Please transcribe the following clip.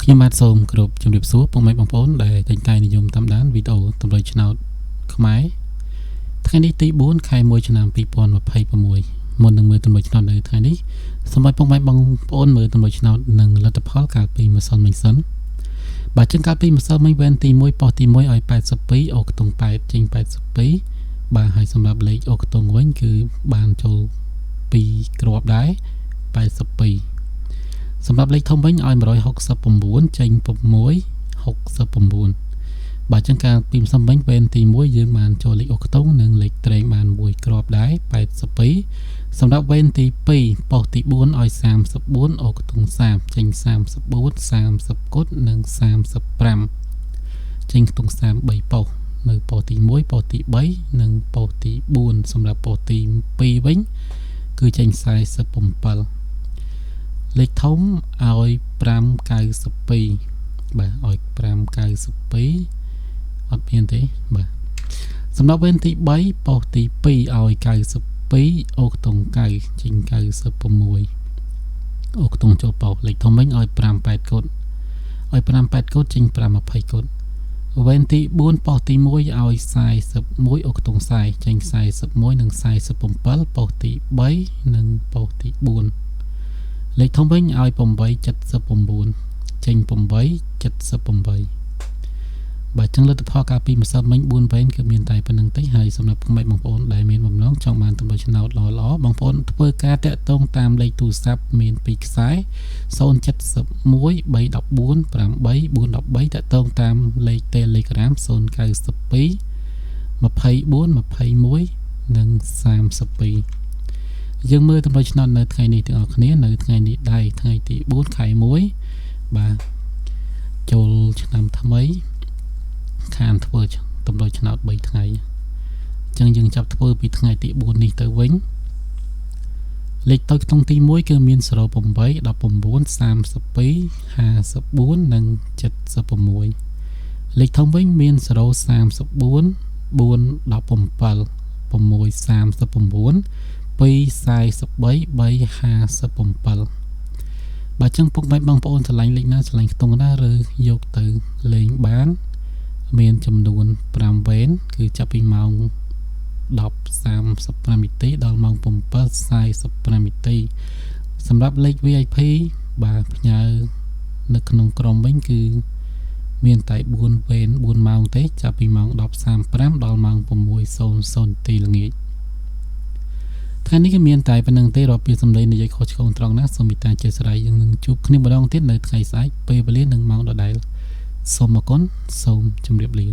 ខ្ញុំបាទសូមគោរពជំរាបសួរពុកម៉ែបងប្អូនដែលតែងតែនិយមតាមដានវីដេអូតម្រុយឆ្នោតខ្មែរថ្ងៃនេះទី4ខែ1ឆ្នាំ2026មុននឹងមើលតម្រុយឆ្នោតនៅថ្ងៃនេះសូមឲ្យពុកម៉ែបងប្អូនមើលតម្រុយឆ្នោតនិងលទ្ធផលកាលពីម្សិលមិញសិនបាទចឹងកាលពីម្សិលមិញវេនទី1ប៉ុស្តិ៍ទី1ឲ្យ82អូខ្ទង់8ចេញ82បាទហើយសម្រាប់លេខអូខ្ទង់វិញគឺបានចូល2គ្រាប់ដែរ82សម្រាប់លេខធំវិញឲ្យ169ចេញ669បាទចឹងការពីម្សិលមិញវេនទី1យើងបានចូលលេខអូខ្ទង់និងលេខត្រេងបាន1គ្រាប់ដែរ82សម្រាប់វេនទី2ប៉ុស្តិ៍ទី4ឲ្យ34អូខ្ទង់30ចេញ34 30គុតនិង35ចេញខ្ទង់33ប៉ុស្តិ៍នៅប៉ុស្តិ៍ទី1ប៉ុស្តិ៍ទី3និងប៉ុស្តិ៍ទី4សម្រាប់ប៉ុស្តិ៍ទី2វិញគឺចេញ47លេខធំឲ្យ592បាទឲ្យ592អត់មានទេបាទសម្រាប់វេនទី3ប៉ុស្តិ៍ទី2ឲ្យ92អូខ្ទង់9ចេញ96អូខ្ទង់ចូលប៉ុស្តិ៍លេខធំវិញឲ្យ58គុតឲ្យ58គុតចេញ520គុតវេនទី4ប៉ុស្តិ៍ទី1ឲ្យ41អូខ្ទង់40ចេញ41និង47ប៉ុស្តិ៍ទី3និងប៉ុស្តិ៍ទី4លេខធំវិញឲ្យ879ចេញ878បាទចឹងលទ្ធផលកាលពីម្សិលមិញ4វេនគឺមានតែប៉ុណ្្នឹងទេហើយសម្រាប់ពុកម៉ែបងប្អូនដែលមានបំណងចង់បានតម្រុយឆ្នោតល្អៗបងប្អូនធ្វើការតាក់ទងតាមលេខទូរស័ព្ទមាន2ខ្សែ071 314 8413តាក់ទងតាមលេខ Telegram 092 24 21និង32យើងមើលតម្រុយឆ្នោតនៅថ្ងៃនេះទាំងអស់គ្នានៅថ្ងៃនេះដែរថ្ងៃទី4ខែ1បាទចូលឆ្នាំថ្មីខានធ្វើតម្រុយឆ្នោត3ថ្ងៃអញ្ចឹងយើងចាប់ធ្វើពីថ្ងៃទី4នេះទៅវិញលេខតូចក្នុងទី1គឺមាន08 19 32 54និង76លេខធំវិញមាន034 417 639 243 357បាទចឹងពុកម៉ែបងប្អូនឆ្លាញ់លេខណាឆ្លាញ់ខ្ទង់ណាឬយកទៅលេងបានមានចំនួន5វេនគឺចាប់ពីម៉ោង 10:35 នាទីដល់ម៉ោង 7:45 នាទីសម្រាប់លេខ VIP បាទផ្ញើនៅក្នុងក្រុមវិញគឺមានតែ4វេន4ម៉ោងទេចាប់ពីម៉ោង 10:35 ដល់ម៉ោង 6:00 នាទីល្ងាចថ្ងៃនេះគឺមានតែប៉ុណ្្នឹងទេរាប់ពីសម្លេងនិយាយខុសឆ្គងត្រង់ណាសូមមេត្តាអធិស្ឋានយើងនឹងជួបគ្នាម្ដងទៀតនៅថ្ងៃស្អែកពេលវេលានិងម៉ោងដដែលសូមអរគុណសូមជម្រាបលា